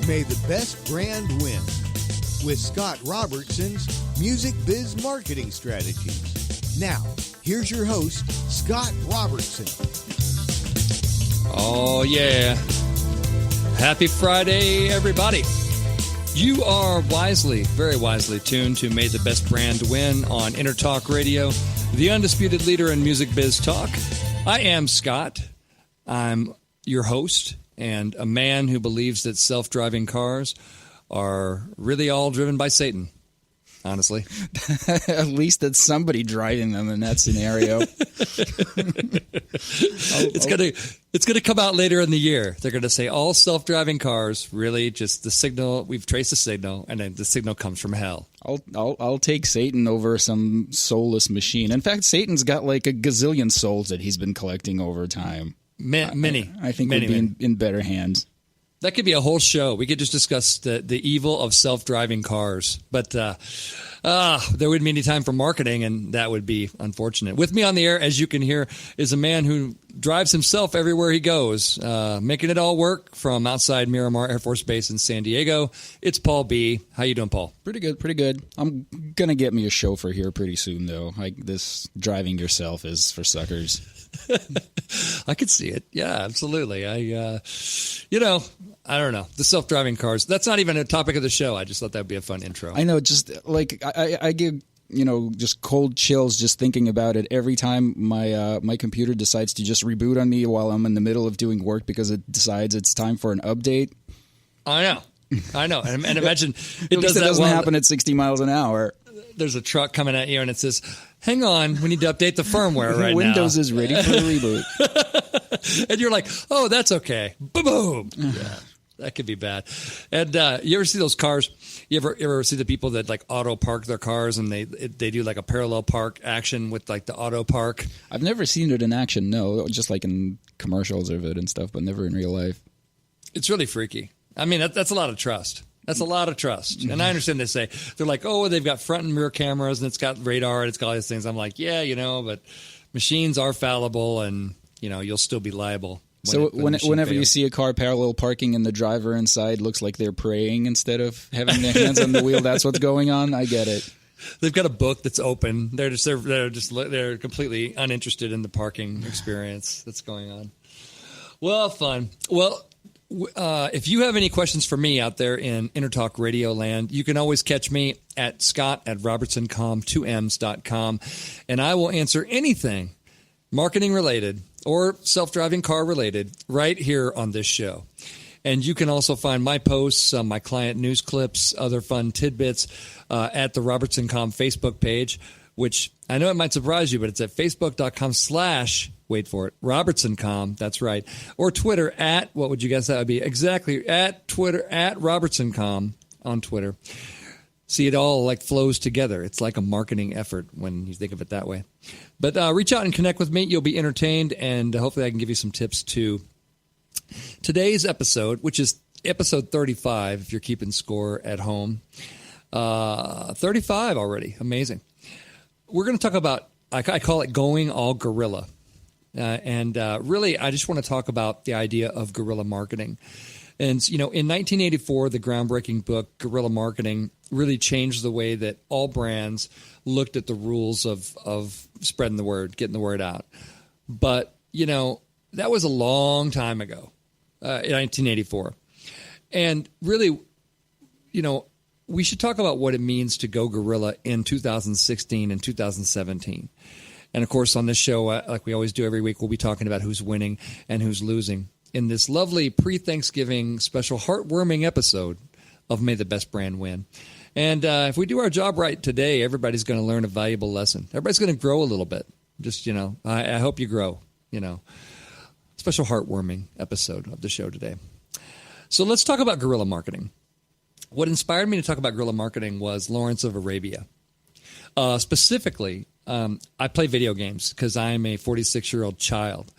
May the Best Brand Win with Scott Robertson's Music Biz Marketing Strategies. Now, here's your host, Scott Robertson. Oh, yeah. Happy Friday, everybody. You are wisely, very wisely tuned to May the Best Brand Win on Entertalk Radio, the undisputed leader in music biz talk. I am Scott. I'm your host and a man who believes that self-driving cars are really all driven by Satan, honestly. At least that's somebody driving them in that scenario. It's gonna come out later in the year. They're gonna say all self-driving cars really just the signal. We've traced the signal, and then the signal comes from hell. I'll take Satan over some soulless machine. In fact, Satan's got like a gazillion souls that he's been collecting over time. Many. I think we'd be in better hands. That could be a whole show. We could just discuss the evil of self-driving cars. But there wouldn't be any time for marketing, and that would be unfortunate. With me on the air, as you can hear, is a man who drives himself everywhere he goes, making it all work from outside Miramar Air Force Base in San Diego. It's Paul B. How you doing, Paul? Pretty good. I'm going to get me a chauffeur here pretty soon, though. This driving yourself is for suckers. I could see it. Yeah, absolutely. I don't know. The self-driving cars, that's not even a topic of the show. I just thought that would be a fun intro. I know. Just like I give, just cold chills just thinking about it every time my computer decides to just reboot on me while I'm in the middle of doing work because it decides it's time for an update. I know. And imagine it doesn't happen at 60 miles an hour. There's a truck coming at you and it says, hang on, we need to update the firmware right Windows now. is ready for the reboot. And you're like, oh, that's okay. Boom. Yeah, that could be bad. And you ever see those cars? You ever see the people that like auto park their cars and they do like a parallel park action with like the auto park? I've never seen it in action, no. Just like in commercials of it and stuff, but never in real life. It's really freaky. I mean, that's a lot of trust. That's a lot of trust. And I understand they're like, oh, they've got front and rear cameras and it's got radar and it's got all these things. I'm like, yeah, but machines are fallible and, you'll still be liable. Whenever you see a car parallel parking and the driver inside looks like they're praying instead of having their hands on the wheel, that's what's going on. I get it. They've got a book that's open. They're completely uninterested in the parking experience that's going on. Well, fun. Well, if you have any questions for me out there in Entertalk Radio land, you can always catch me at scott@robertsoncom2ms.com, and I will answer anything marketing related or self-driving car related right here on this show. And you can also find my posts, my client news clips, other fun tidbits at the Robertson Com Facebook page, which I know it might surprise you, but it's at facebook.com/ wait for it, RobertsonCom, that's right. Or Twitter at, what would you guess that would be? Exactly, at Twitter, at RobertsonCom on Twitter. See, it all like flows together. It's like a marketing effort when you think of it that way. But reach out and connect with me. You'll be entertained, and hopefully I can give you some tips too. Today's episode, which is episode 35, if you're keeping score at home. 35 already. Amazing. We're going to talk about, I call it going all guerrilla. Really, I just want to talk about the idea of guerrilla marketing. And, in 1984, the groundbreaking book, Guerrilla Marketing, really changed the way that all brands looked at the rules of spreading the word, getting the word out. But, that was a long time ago, in 1984. And really, we should talk about what it means to go guerrilla in 2016 and 2017. And, of course, on this show, like we always do every week, we'll be talking about who's winning and who's losing in this lovely pre-Thanksgiving special heartwarming episode of May the Best Brand Win. And if we do our job right today, everybody's going to learn a valuable lesson. Everybody's going to grow a little bit. Just, I hope you grow, Special heartwarming episode of the show today. So let's talk about guerrilla marketing. What inspired me to talk about guerrilla marketing was Lawrence of Arabia. Specifically, I play video games because I'm a 46-year-old child,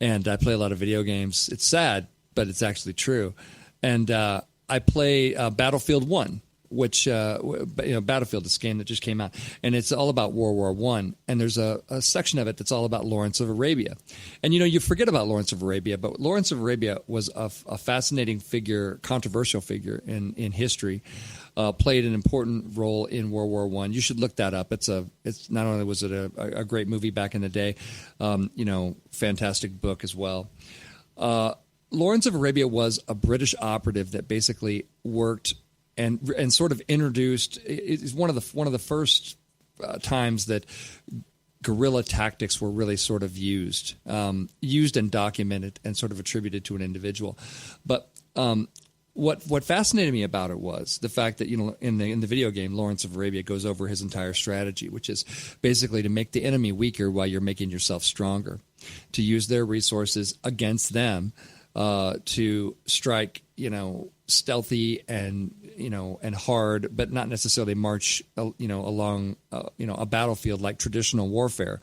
and I play a lot of video games. It's sad, but it's actually true. And I play Battlefield 1, which Battlefield, this game that just came out, and it's all about World War I. And there's a section of it that's all about Lawrence of Arabia. And you forget about Lawrence of Arabia, but Lawrence of Arabia was a fascinating figure, controversial figure in history. Played an important role in World War I. You should look that up. It's not only was it a great movie back in the day, fantastic book as well. Lawrence of Arabia was a British operative that basically worked and sort of introduced. It's one of the first times that guerrilla tactics were really sort of used and documented and sort of attributed to an individual. But what fascinated me about it was the fact that in the video game, Lawrence of Arabia goes over his entire strategy, which is basically to make the enemy weaker while you're making yourself stronger, to use their resources against them. To strike, stealthy and hard, but not necessarily march, along, a battlefield like traditional warfare.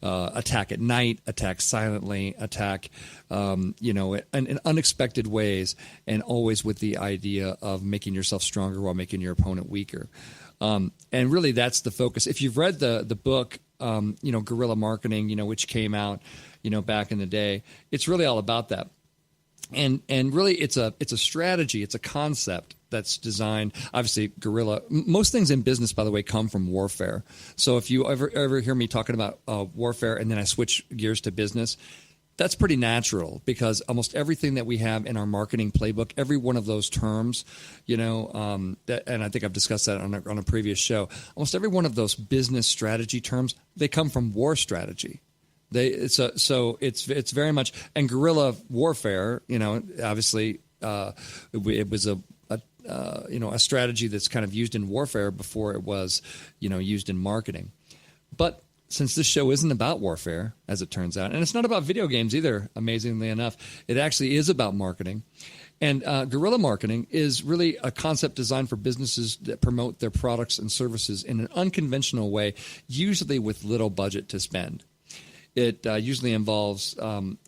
Attack at night, attack silently, attack, in unexpected ways, and always with the idea of making yourself stronger while making your opponent weaker. And really, that's the focus. If you've read the book, Guerrilla Marketing, which came out, back in the day, it's really all about that. And really, it's a strategy, it's a concept that's designed. Obviously, guerrilla. Most things in business, by the way, come from warfare. So if you ever hear me talking about warfare, and then I switch gears to business, that's pretty natural because almost everything that we have in our marketing playbook, every one of those terms, and I think I've discussed that on a previous show. Almost every one of those business strategy terms, they come from war strategy. So it's very much, and guerrilla warfare. Obviously, it was a strategy that's kind of used in warfare before it was used in marketing. But since this show isn't about warfare, as it turns out, and it's not about video games either, amazingly enough, it actually is about marketing. And guerrilla marketing is really a concept designed for businesses that promote their products and services in an unconventional way, usually with little budget to spend. It usually involves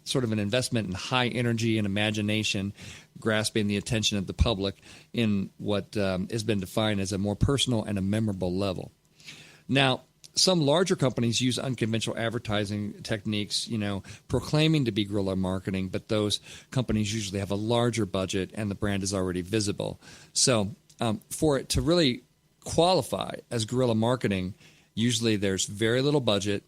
sort of an investment in high energy and imagination, grasping the attention of the public in what has been defined as a more personal and a memorable level. Now, some larger companies use unconventional advertising techniques, proclaiming to be guerrilla marketing, but those companies usually have a larger budget and the brand is already visible. So for it to really qualify as guerrilla marketing, usually there's very little budget,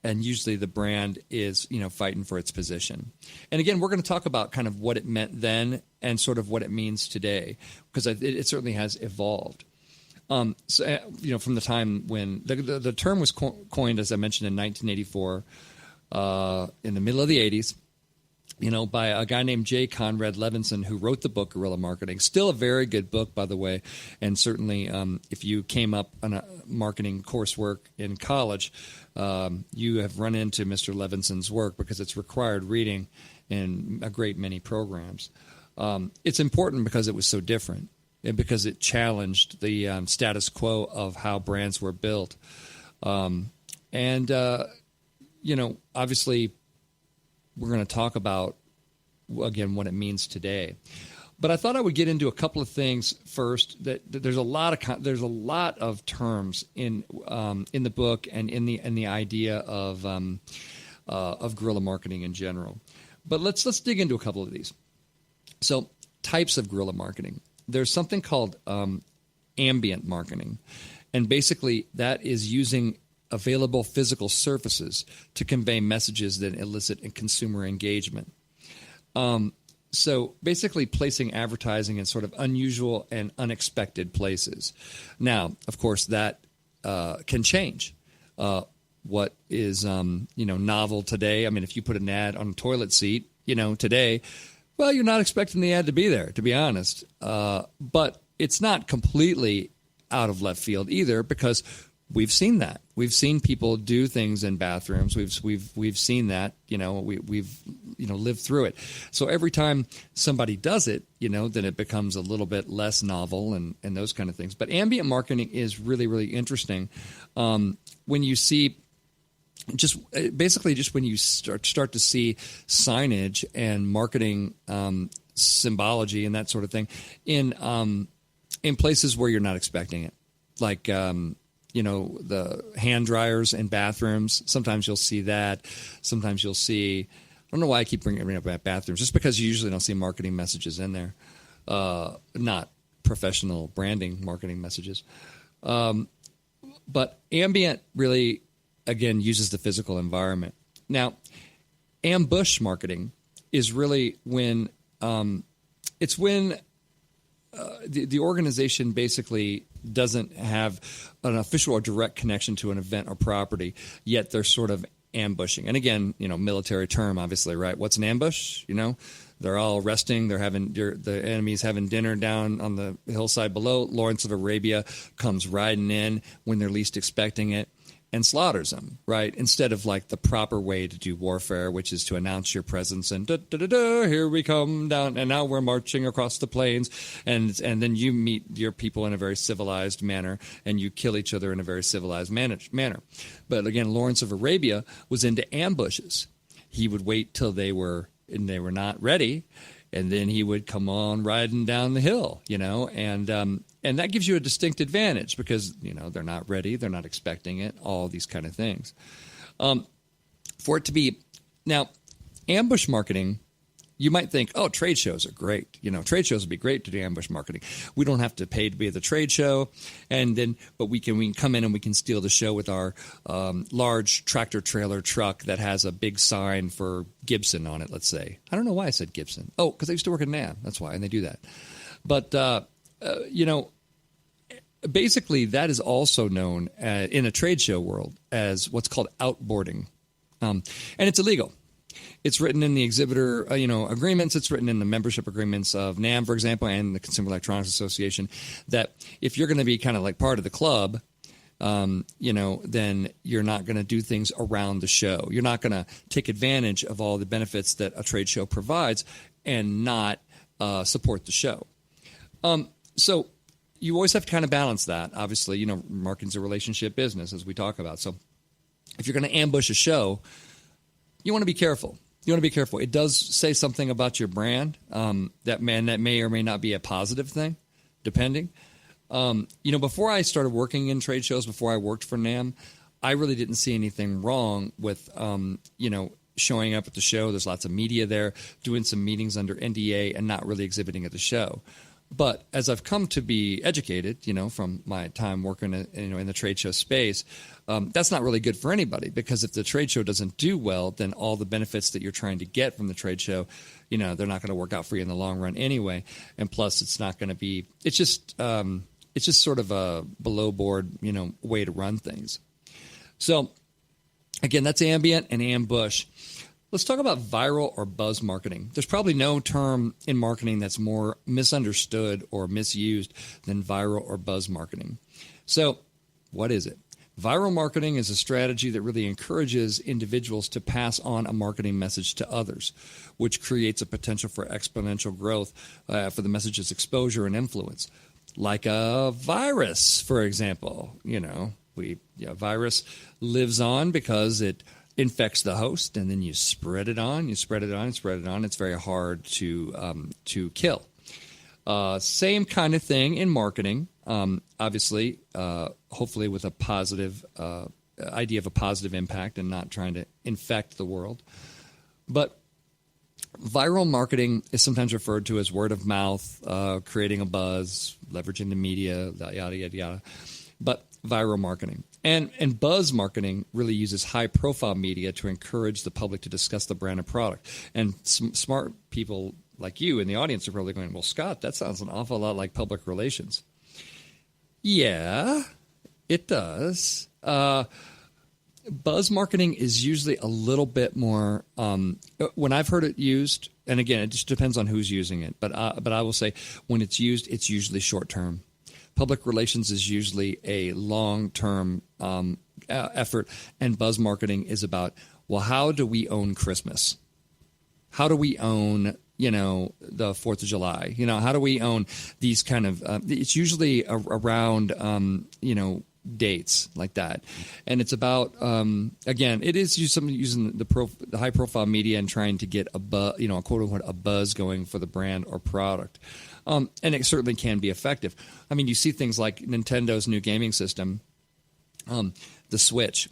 and usually the brand is, fighting for its position. And again, we're going to talk about kind of what it meant then and sort of what it means today, because it certainly has evolved. From the time when the term was coined, as I mentioned, in 1984, in the middle of the 80s, by a guy named J. Conrad Levinson, who wrote the book Guerrilla Marketing. Still a very good book, by the way. And certainly, if you came up on a marketing coursework in college, you have run into Mr. Levinson's work because it's required reading in a great many programs. It's important because it was so different and because it challenged the status quo of how brands were built. Obviously, we're going to talk about, again, what it means today. But I thought I would get into a couple of things first. That there's a lot of terms in the book and in the idea of guerrilla marketing in general. But let's dig into a couple of these. So, types of guerrilla marketing. There's something called ambient marketing, and basically that is using available physical surfaces to convey messages that elicit consumer engagement. So basically placing advertising in sort of unusual and unexpected places. Now, of course, that can change. What is novel today? I mean, if you put an ad on a toilet seat, today, well, you're not expecting the ad to be there, to be honest. But it's not completely out of left field either, because we've seen that. We've seen people do things in bathrooms. We've seen that. We've lived through it. So every time somebody does it, then it becomes a little bit less novel and those kind of things. But ambient marketing is really, really interesting. When you see just when you start to see signage and marketing symbology and that sort of thing in in places where you're not expecting it, like the hand dryers in bathrooms. Sometimes you'll see that. Sometimes you'll see. I don't know why I keep bringing up bathrooms, just because you usually don't see marketing messages in there, not professional branding marketing messages. But ambient really, again, uses the physical environment. Now, ambush marketing is really when it's when the organization basically doesn't have an official or direct connection to an event or property, yet they're sort of ambushing. And again, military term, obviously, right? What's an ambush? They're all resting. They're the enemy's having dinner down on the hillside below. Lawrence of Arabia comes riding in when they're least expecting it and slaughters them, right? Instead of like the proper way to do warfare, which is to announce your presence and here we come down, and now we're marching across the plains, and then you meet your people in a very civilized manner, and you kill each other in a very civilized manner. But again, Lawrence of Arabia was into ambushes. He would wait till they were not ready, and then he would come on riding down the hill, and that gives you a distinct advantage because, they're not ready, they're not expecting it, all these kind of things. For it to be, now, ambush marketing, you might think, oh, trade shows are great. Trade shows would be great to do ambush marketing. We don't have to pay to be at the trade show, but we can come in and we can steal the show with our large tractor trailer truck that has a big sign for Gibson on it, let's say. I don't know why I said Gibson. Oh, because I used to work at NAM. That's why, and they do that. But, basically that is also known in a trade show world as what's called outboarding. And it's illegal. It's written in the exhibitor, agreements. It's written in the membership agreements of NAM, for example, and the Consumer Electronics Association, that if you're going to be kind of like part of the club, then you're not going to do things around the show. You're not going to take advantage of all the benefits that a trade show provides and not support the show. So you always have to kind of balance that. Obviously, marketing's a relationship business, as we talk about. So if you're going to ambush a show, you want to be careful. It does say something about your brand that may or may not be a positive thing, depending. Before I started working in trade shows, before I worked for NAM, I really didn't see anything wrong with, showing up at the show. There's lots of media there, doing some meetings under NDA and not really exhibiting at the show. But as I've come to be educated, from my time working, in the trade show space, that's not really good for anybody, because if the trade show doesn't do well, then all the benefits that you're trying to get from the trade show, they're not going to work out for you in the long run anyway. And plus, it's not going to be. It's just sort of a below board, way to run things. So, again, that's ambient and ambush. Let's talk about viral or buzz marketing. There's probably no term in marketing that's more misunderstood or misused than viral or buzz marketing. So, what is it? Viral marketing is a strategy that really encourages individuals to pass on a marketing message to others, which creates a potential for exponential growth for the message's exposure and influence. Like a virus, for example. Virus lives on because it infects the host, and then you spread it on. It's very hard to kill. Same kind of thing in marketing. Obviously, hopefully with a positive idea of a positive impact and not trying to infect the world. But viral marketing is sometimes referred to as word of mouth, creating a buzz, leveraging the media, yada, yada, yada. But viral marketing. And buzz marketing really uses high-profile media to encourage the public to discuss the brand and product. And smart people like you in the audience are probably going, well, Scott, that sounds an awful lot like public relations. Yeah, it does. Buzz marketing is usually a little bit more, when I've heard it used, and again, it just depends on who's using it, but I will say when it's used, it's usually short-term. Public relations is usually a long-term effort, and buzz marketing is about, well, how do we own Christmas? How do we own, the 4th of July? How do we own these kind of it's usually around, dates like that. And it's about, again, it is using the high profile media and trying to get a buzz, a quote unquote, a buzz going for the brand or product. And it certainly can be effective. I mean, you see things like Nintendo's new gaming system, the Switch,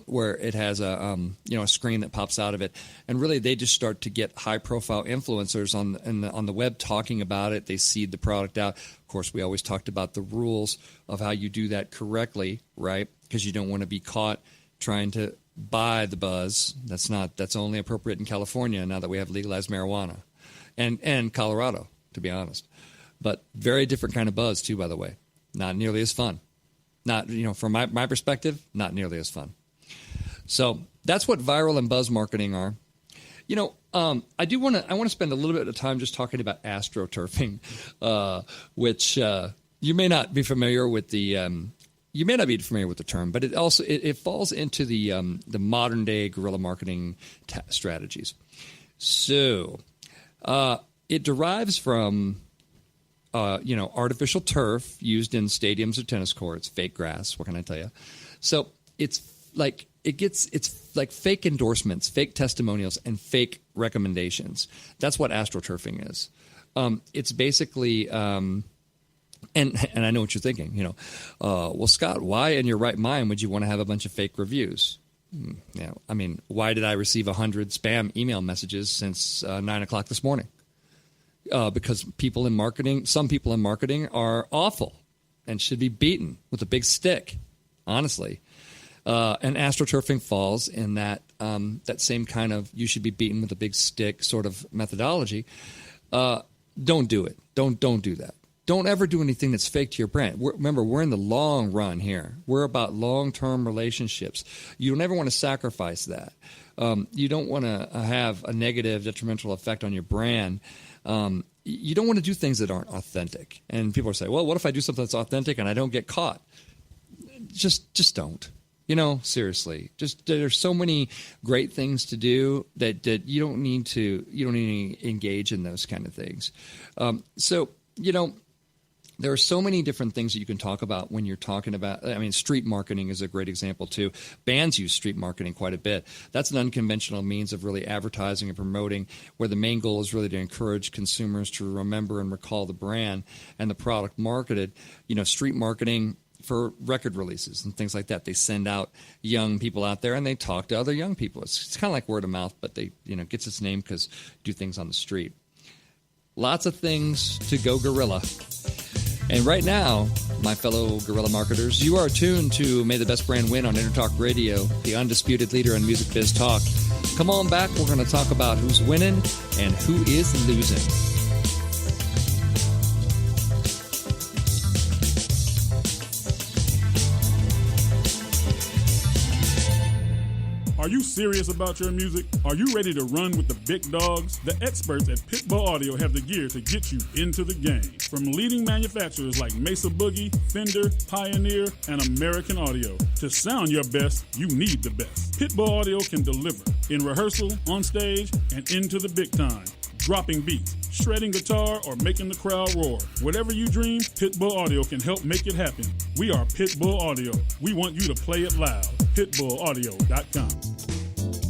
where it has a screen that pops out of it, and really they just start to get high-profile influencers on the web talking about it. They seed the product out. Of course, we always talked about the rules of how you do that correctly, right? Because you don't want to be caught trying to buy the buzz. That's only appropriate in California now that we have legalized marijuana, and Colorado, to be honest. But very different kind of buzz too, by the way. Not nearly as fun. Not, from my perspective, not nearly as fun. So that's what viral and buzz marketing are. I want to spend a little bit of time just talking about astroturfing, which you may not be familiar with the term, but it falls into the modern day guerrilla marketing strategies. So it derives from artificial turf used in stadiums or tennis courts, fake grass. What can I tell you? So it's like fake endorsements, fake testimonials, and fake recommendations. That's what astroturfing is. It's basically, and I know what you're thinking. Well, Scott, why in your right mind would you want to have a bunch of fake reviews? I mean, why did I receive 100 spam email messages since 9 o'clock this morning? Because some people in marketing are awful and should be beaten with a big stick, honestly. And astroturfing falls in that same kind of you should be beaten with a big stick sort of methodology. Don't do it. Don't do that. Don't ever do anything that's fake to your brand. Remember, we're in the long run here. We're about long-term relationships. You don't ever want to sacrifice that. You don't want to have a negative, detrimental effect on your brand. You don't want to do things that aren't authentic. And people are saying, well, what if I do something that's authentic and I don't get caught? Just don't. Seriously. There's so many great things to do that you don't need to engage in those kind of things. There are so many different things that you can talk about when you're talking about, street marketing is a great example too. Bands use street marketing quite a bit. That's an unconventional means of really advertising and promoting where the main goal is really to encourage consumers to remember and recall the brand and the product marketed. Street marketing for record releases and things like that. They send out young people out there and they talk to other young people. It's kind of like word of mouth, but they, gets its name because do things on the street. Lots of things to go guerrilla. And right now, my fellow guerrilla marketers, you are tuned to May the Best Brand Win on Entertalk Radio, the undisputed leader in music biz talk. Come on back. We're going to talk about who's winning and who is losing. Are you serious about your music? Are you ready to run with the big dogs? The experts at Pitbull Audio have the gear to get you into the game. From leading manufacturers like Mesa Boogie, Fender, Pioneer, and American Audio. To sound your best, you need the best. Pitbull Audio can deliver in rehearsal, on stage, and into the big time. Dropping beats, shredding guitar, or making the crowd roar. Whatever you dream, Pitbull Audio can help make it happen. We are Pitbull Audio. We want you to play it loud. PitbullAudio.com.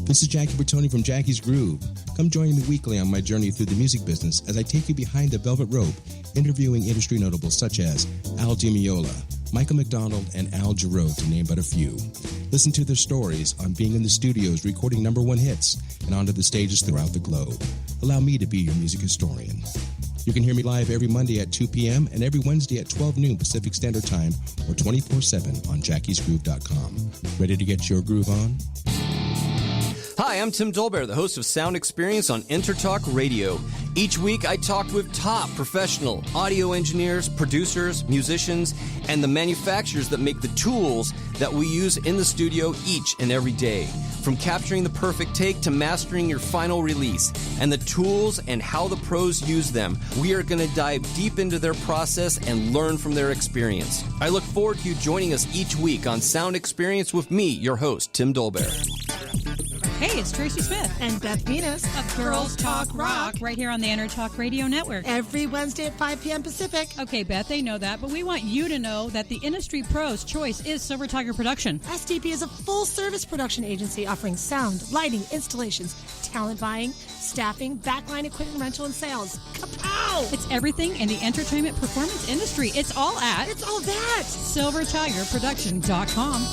This is Jackie Bertoni from Jackie's Groove. Come join me weekly on my journey through the music business as I take you behind the velvet rope, interviewing industry notables such as Al Di Meola, Michael McDonald, and Al Jarreau, to name but a few. Listen to their stories on being in the studios recording #1 hits and onto the stages throughout the globe. Allow me to be your music historian. You can hear me live every Monday at 2 p.m. and every Wednesday at 12 noon Pacific Standard Time or 24/7 on jackiesgroove.com. Ready to get your groove on? Hi, I'm Tim Dolbear, the host of Sound Experience on Entertalk Radio. Each week, I talk with top professional audio engineers, producers, musicians, and the manufacturers that make the tools that we use in the studio each and every day. From capturing the perfect take to mastering your final release, and the tools and how the pros use them, we are going to dive deep into their process and learn from their experience. I look forward to you joining us each week on Sound Experience with me, your host, Tim Dolbear. Hey, it's Tracy Smith and Beth Venus of Girls Talk Rock right here on the Entertalk Radio Network. Every Wednesday at 5 p.m. Pacific. Okay, Beth, they know that, but we want you to know that the industry pro's choice is Silver Tiger Production. SDP is a full-service production agency offering sound, lighting, installations, talent buying, staffing, backline equipment rental, and sales. Kapow! It's everything in the entertainment performance industry. It's all that. SilverTigerProduction.com.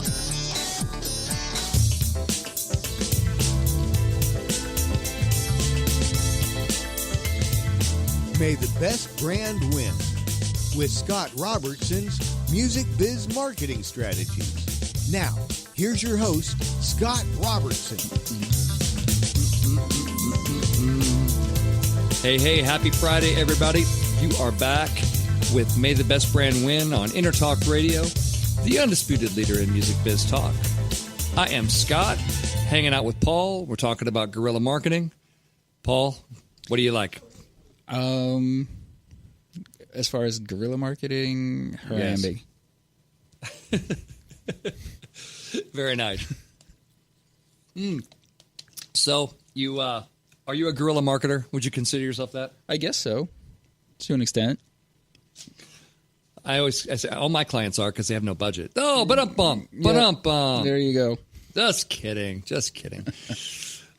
May the best brand win with Scott Robertson's Music Biz Marketing Strategies. Now, here's your host, Scott Robertson. Hey, happy Friday, everybody. You are back with May the Best Brand Win on Entertalk Radio, the undisputed leader in music biz talk. I am Scott, hanging out with Paul. We're talking about guerrilla marketing. Paul, what do you like? As far as guerrilla marketing, harambe. Yes. Very nice. So, you are you a guerrilla marketer? Would you consider yourself that? I guess so, to an extent. I say all my clients are because they have no budget. Oh, ba-dum-bum. There you go. Just kidding.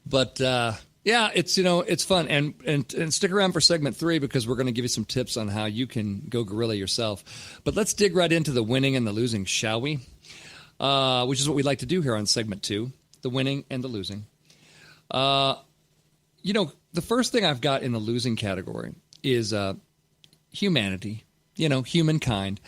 But yeah, it's fun, and stick around for segment 3 because we're going to give you some tips on how you can go guerrilla yourself. But let's dig right into the winning and the losing, shall we? Which is what we like to do here on segment 2, the winning and the losing. The first thing I've got in the losing category is humanity. Humankind.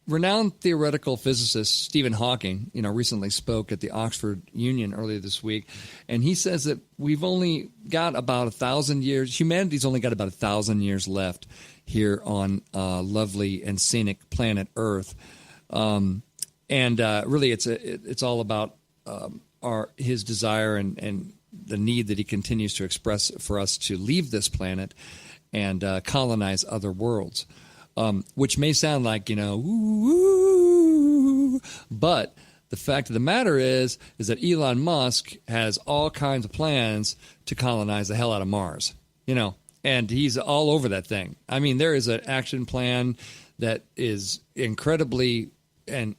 Renowned theoretical physicist Stephen Hawking, recently spoke at the Oxford Union earlier this week, and he says that we've only got about 1,000 years. Humanity's only got about 1,000 years left here on lovely and scenic planet Earth, and really, it's all about his desire and the need that he continues to express for us to leave this planet and colonize other worlds. Which may sound like, woo, but the fact of the matter is that Elon Musk has all kinds of plans to colonize the hell out of Mars, and he's all over that thing. I mean, there is an action plan that is incredibly and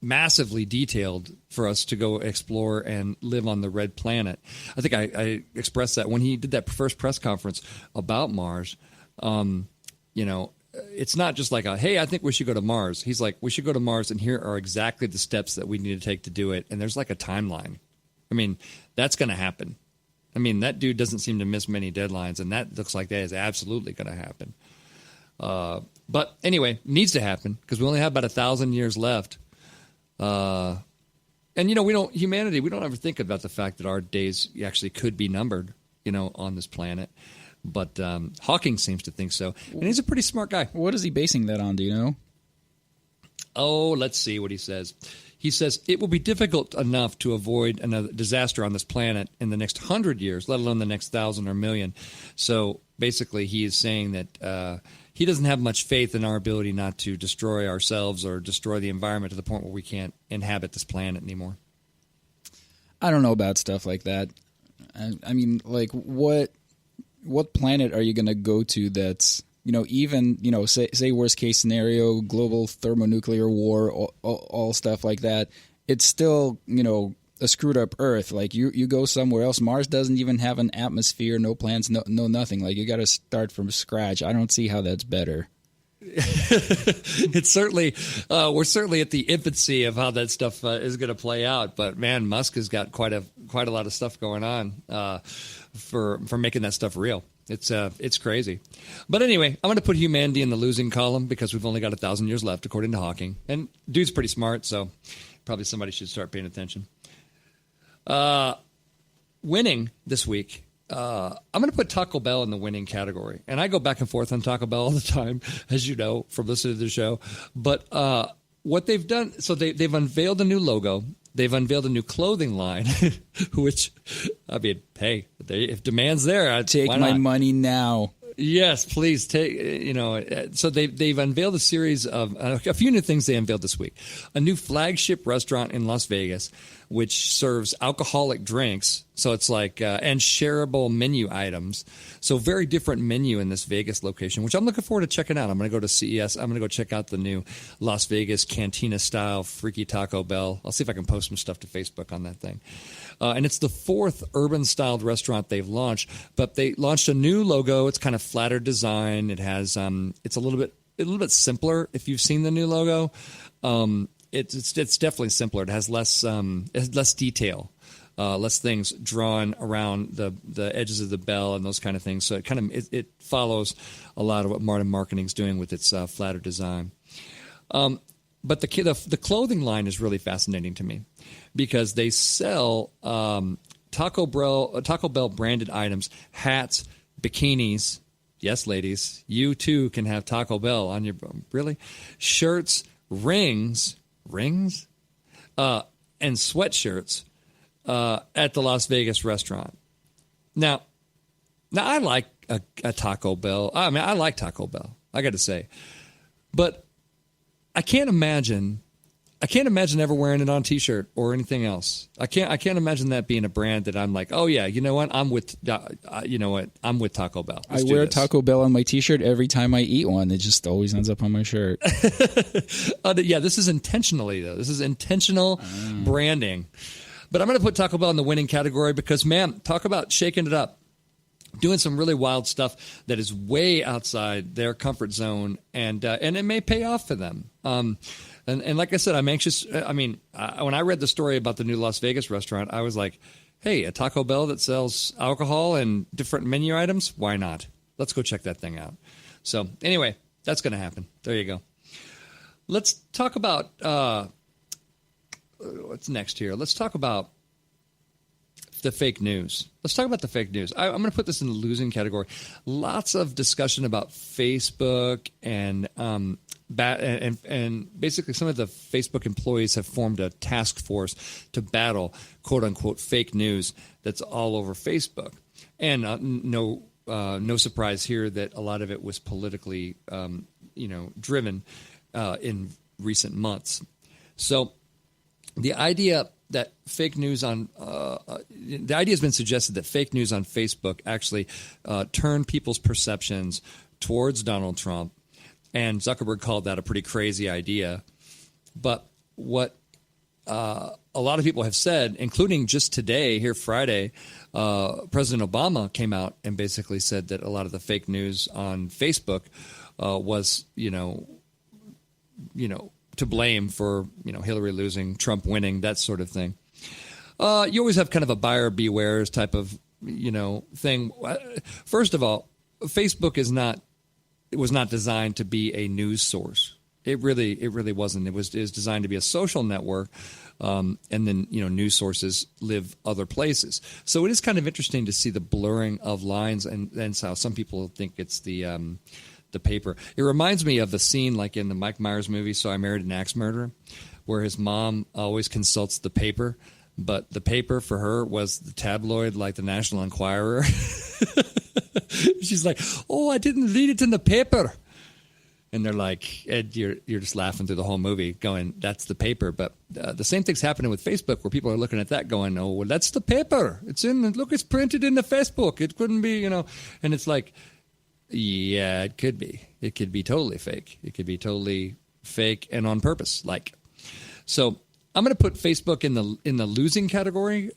massively detailed for us to go explore and live on the red planet. I think I expressed that when he did that first press conference about Mars. It's not just like hey, I think we should go to Mars. He's like, we should go to Mars, and here are exactly the steps that we need to take to do it. And there's like a timeline. I mean, that's going to happen. I mean, that dude doesn't seem to miss many deadlines, and that looks like that is absolutely going to happen. But anyway, needs to happen because we only have about 1,000 years left. And we don't ever think about the fact that our days actually could be numbered, on this planet. But Hawking seems to think so. And he's a pretty smart guy. What is he basing that on? Do you know? Oh, let's see what he says. He says, it will be difficult enough to avoid another disaster on this planet in the next 100 years, let alone the next 1,000 or million. So basically he is saying that he doesn't have much faith in our ability not to destroy ourselves or destroy the environment to the point where we can't inhabit this planet anymore. I don't know about stuff like that. I mean, like what planet are you going to go to that's, say worst case scenario, global thermonuclear war, all stuff like that. It's still, a screwed up Earth. Like you go somewhere else. Mars doesn't even have an atmosphere, no plants, no nothing. Like you got to start from scratch. I don't see how that's better. It's certainly we're certainly at the infancy of how that stuff is going to play out. But man, Musk has got quite a lot of stuff going on for making that stuff real. It's crazy. But anyway, I'm going to put humanity in the losing column because we've only got 1,000 years left, according to Hawking. And dude's pretty smart, so probably somebody should start paying attention. Winning this week. I'm going to put Taco Bell in the winning category. And I go back and forth on Taco Bell all the time, as you know, from listening to the show. But what they've done, so they've unveiled a new logo. They've unveiled a new clothing line, which, I mean, hey, if demand's there, I'd take my money now. Yes, please take. So they've unveiled a series of a few new things they unveiled this week. A new flagship restaurant in Las Vegas, which serves alcoholic drinks. So it's like, and shareable menu items. So very different menu in this Vegas location, which I'm looking forward to checking out. I'm going to go to CES. I'm going to go check out the new Las Vegas cantina-style freaky Taco Bell. I'll see if I can post some stuff to Facebook on that thing. And it's the 4th urban-styled restaurant they've launched, but they launched a new logo. It's kind of flatter design. It has, it's a little bit simpler. If you've seen the new logo, it's definitely simpler. It has less detail, less things drawn around the edges of the bell and those kind of things. So it follows a lot of what Martin Marketing's doing with its flatter design. But the clothing line is really fascinating to me because they sell Taco Bell branded items, hats, bikinis. Yes, ladies, you too can have Taco Bell on your shirts, rings, and sweatshirts at the Las Vegas restaurant. Now I like a Taco Bell. I mean, I like Taco Bell, I got to say, but I can't imagine ever wearing it on a T-shirt or anything else. I can't imagine that being a brand that I'm like, oh yeah, you know what? I'm with Taco Bell. I wear Taco Bell on my T-shirt every time I eat one. It just always ends up on my shirt. Yeah, this is intentionally though. This is intentional branding. But I'm going to put Taco Bell in the winning category because, man, talk about shaking it up. Doing some really wild stuff that is way outside their comfort zone, and it may pay off for them. And like I said, I'm anxious. I mean, when I read the story about the new Las Vegas restaurant, I was like, hey, a Taco Bell that sells alcohol and different menu items? Why not? Let's go check that thing out. So anyway, that's going to happen. There you go. Let's talk about what's next here. Let's talk about the fake news. Let's talk about the fake news. I'm going to put this in the losing category. Lots of discussion about Facebook and basically some of the Facebook employees have formed a task force to battle quote unquote fake news that's all over Facebook. And no surprise here that a lot of it was politically driven in recent months. So the idea that fake news the idea has been suggested that fake news on Facebook actually turned people's perceptions towards Donald Trump, and Zuckerberg called that a pretty crazy idea. But what a lot of people have said, including just today, here Friday, President Obama came out and basically said that a lot of the fake news on Facebook was, to blame for Hillary losing, Trump winning, that sort of thing. You always have kind of a buyer beware type of thing. First of all, Facebook was not designed to be a news source. It really wasn't. It was designed to be a social network, and then news sources live other places. So it is kind of interesting to see the blurring of lines, and how some people think it's the paper. It reminds me of the scene like in the Mike Myers movie, So I Married an Axe Murderer, where his mom always consults the paper, but the paper for her was the tabloid like the National Enquirer. She's like, oh, I didn't read it in the paper. And they're like, Ed, you're just laughing through the whole movie going, that's the paper. But the same thing's happening with Facebook where people are looking at that going, oh, well, that's the paper. It's printed in the Facebook. It couldn't be, and it's like, yeah, it could be. It could be totally fake. It could be totally fake and on purpose. So I'm going to put Facebook in the losing category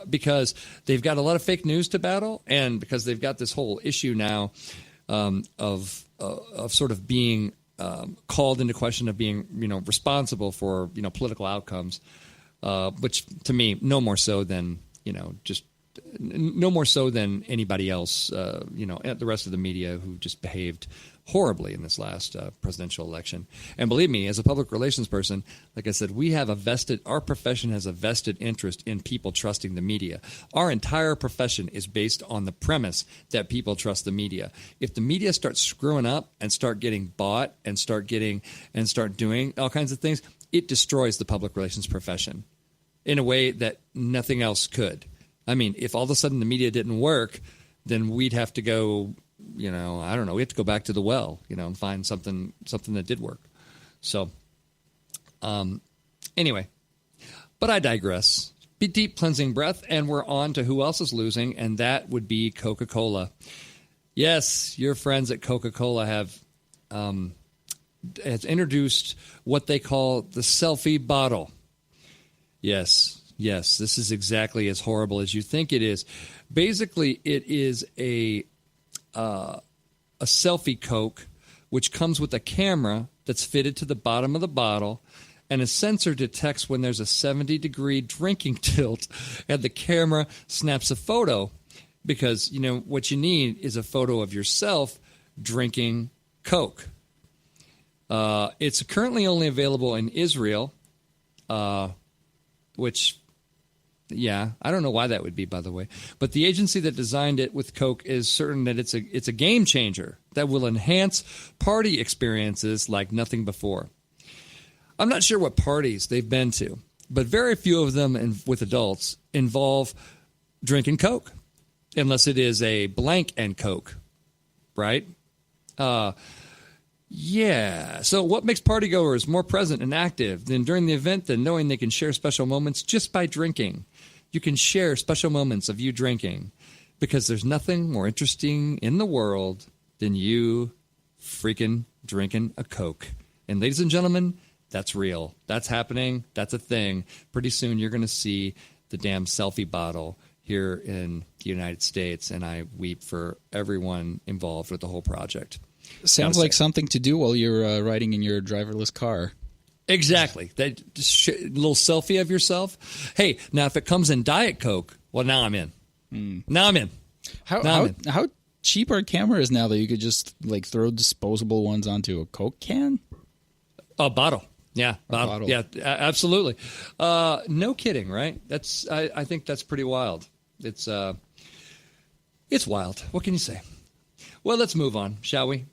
because they've got a lot of fake news to battle, and because they've got this whole issue now of sort of being called into question of being responsible for political outcomes, which to me no more so than no more so than anybody else, the rest of the media who just behaved horribly in this last presidential election. And believe me, as a public relations person, like I said, our profession has a vested interest in people trusting the media. Our entire profession is based on the premise that people trust the media. If the media starts screwing up and start getting bought and start doing all kinds of things, it destroys the public relations profession in a way that nothing else could. I mean, if all of a sudden the media didn't work, then we'd have to go, we have to go back to the well, and find something that did work. So, anyway, but I digress. deep cleansing breath, and we're on to who else is losing, and that would be Coca-Cola. Yes, your friends at Coca-Cola has introduced what they call the selfie bottle. Yes, this is exactly as horrible as you think it is. Basically, it is a selfie Coke, which comes with a camera that's fitted to the bottom of the bottle, and a sensor detects when there's a 70-degree drinking tilt, and the camera snaps a photo, because, what you need is a photo of yourself drinking Coke. It's currently only available in Israel, which, I don't know why that would be, by the way. But the agency that designed it with Coke is certain that it's a game changer that will enhance party experiences like nothing before. I'm not sure what parties they've been to, but very few of them with adults involve drinking Coke, unless it is a blank and Coke, right? So what makes partygoers more present and active than during the event than knowing they can share special moments just by drinking? You can share special moments of you drinking, because there's nothing more interesting in the world than you freaking drinking a Coke. And ladies and gentlemen, that's real. That's happening. That's a thing. Pretty soon you're going to see the damn selfie bottle here in the United States, and I weep for everyone involved with the whole project. Sounds like something to do while you're riding in your driverless car. Exactly. That little selfie of yourself. Hey, now if it comes in Diet Coke, well, now I'm in. Now I'm in. How cheap are cameras now that you could just throw disposable ones onto a Coke can? A bottle. Yeah, bottle. Yeah, absolutely. No kidding, right? I think that's pretty wild. It's wild. What can you say? Well, let's move on, shall we?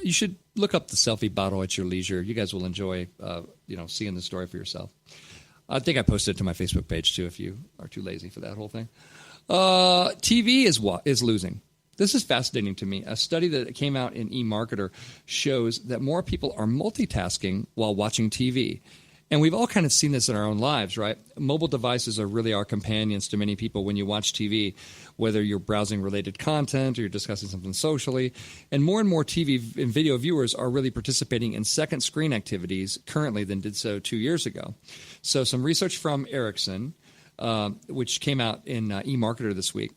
You should look up the selfie bottle at your leisure. You guys will enjoy, seeing the story for yourself. I think I posted it to my Facebook page too. If you are too lazy for that whole thing, TV is losing. This is fascinating to me. A study that came out in eMarketer shows that more people are multitasking while watching TV. And we've all kind of seen this in our own lives, right? Mobile devices are really our companions to many people when you watch TV, whether you're browsing related content or you're discussing something socially. And more TV and video viewers are really participating in second screen activities currently than did so 2 years ago. So some research from Ericsson, which came out in eMarketer this week,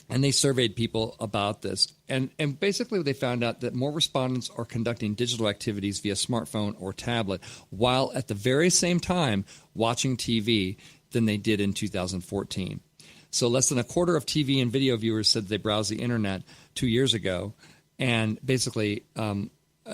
and they surveyed people about this. And basically they found out that more respondents are conducting digital activities via smartphone or tablet while at the very same time watching TV than they did in 2014. So less than a quarter of TV and video viewers said they browsed the internet 2 years ago. And basically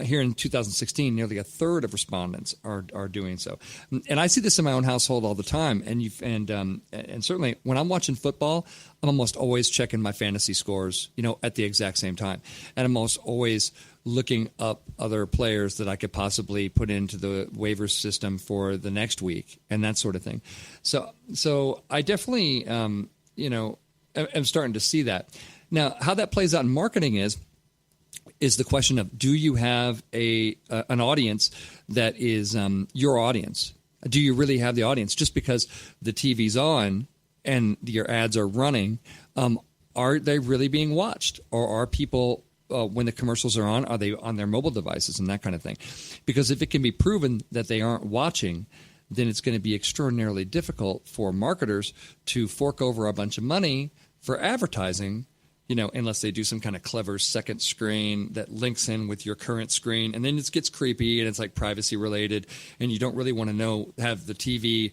here in 2016, nearly a third of respondents are doing so. And I see this in my own household all the time. And certainly when I'm watching football, I'm almost always checking my fantasy scores, at the exact same time. And I'm almost always looking up other players that I could possibly put into the waiver system for the next week and that sort of thing. So I definitely, am starting to see that. Now, how that plays out in marketing is the question of, do you have an audience that is your audience? Do you really have the audience? Just because the TV's on and your ads are running, are they really being watched? Or are people, when the commercials are on, are they on their mobile devices and that kind of thing? Because if it can be proven that they aren't watching, then it's going to be extraordinarily difficult for marketers to fork over a bunch of money for advertising, unless they do some kind of clever second screen that links in with your current screen. And then it gets creepy and it's like privacy related. And you don't really want to have the TV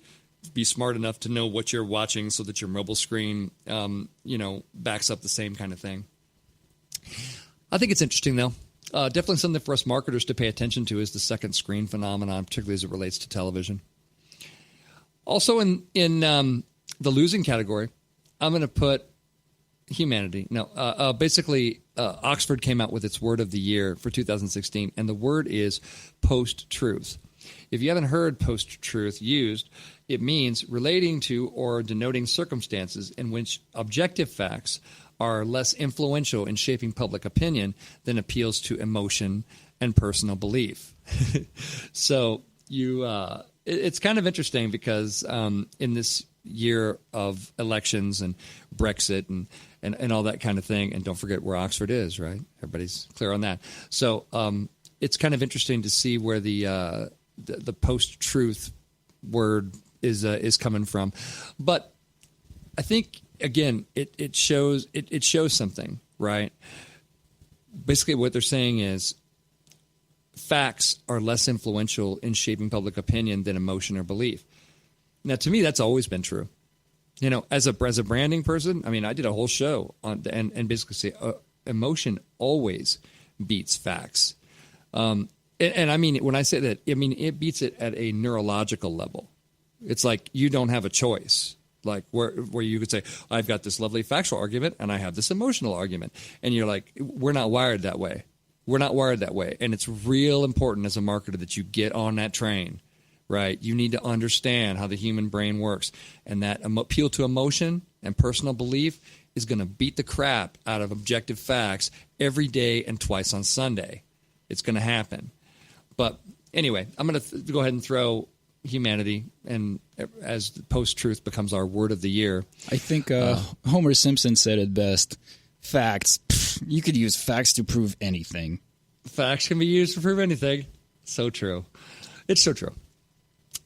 be smart enough to know what you're watching so that your mobile screen, backs up the same kind of thing. I think it's interesting, though. Definitely something for us marketers to pay attention to is the second screen phenomenon, particularly as it relates to television. Also in the losing category, I'm going to put humanity. No, basically, Oxford came out with its word of the year for 2016, and the word is post-truth. If you haven't heard post-truth used, it means relating to or denoting circumstances in which objective facts are less influential in shaping public opinion than appeals to emotion and personal belief. So it's kind of interesting because in this year of elections and Brexit and all that kind of thing, and don't forget where Oxford is, right? Everybody's clear on that. So it's kind of interesting to see where the post-truth word is coming from. But I think, again, it shows something, right? Basically what they're saying is facts are less influential in shaping public opinion than emotion or belief. Now, to me, that's always been true. You know, as a branding person, I mean, I did a whole show on and basically say emotion always beats facts. And I mean, when I say that, I mean, it beats it at a neurological level. It's like you don't have a choice. Like where you could say, I've got this lovely factual argument and I have this emotional argument. And you're like, we're not wired that way. We're not wired that way. And it's real important as a marketer that you get on that train, right? You need to understand how the human brain works. And that appeal to emotion and personal belief is going to beat the crap out of objective facts every day and twice on Sunday. It's going to happen. But anyway, I'm going to go ahead and throw humanity, and as post-truth becomes our word of the year. I think Homer Simpson said it best. Facts. You could use facts to prove anything. Facts can be used to prove anything. So true. It's so true.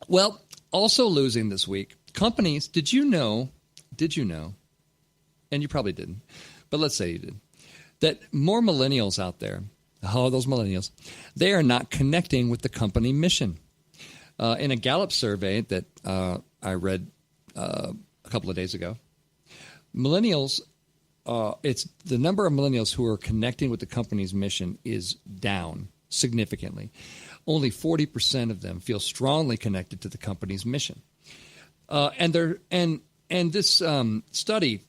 Well, also losing this week, companies, did you know, and you probably didn't, but let's say you did, that more millennials out there, those millennials, they are not connecting with the company mission. In a Gallup survey that I read a couple of days ago, millennials, it's the number of millennials who are connecting with the company's mission is down significantly. Only 40% of them feel strongly connected to the company's mission. And this study,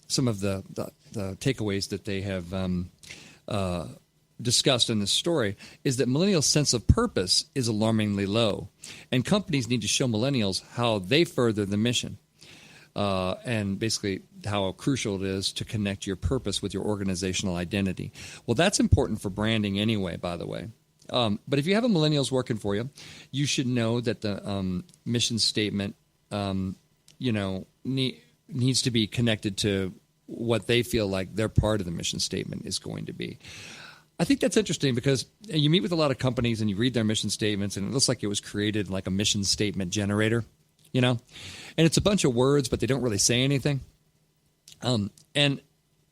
some of the takeaways that they have discussed in this story is that millennials' sense of purpose is alarmingly low, and companies need to show millennials how they further the mission, and basically how crucial it is to connect your purpose with your organizational identity. Well, that's important for branding anyway, by the way. But if you have a millennials working for you, you should know that the mission statement, needs to be connected to what they feel like their part of the mission statement is going to be. I think that's interesting because you meet with a lot of companies and you read their mission statements and it looks like it was created like a mission statement generator, and it's a bunch of words, but they don't really say anything. And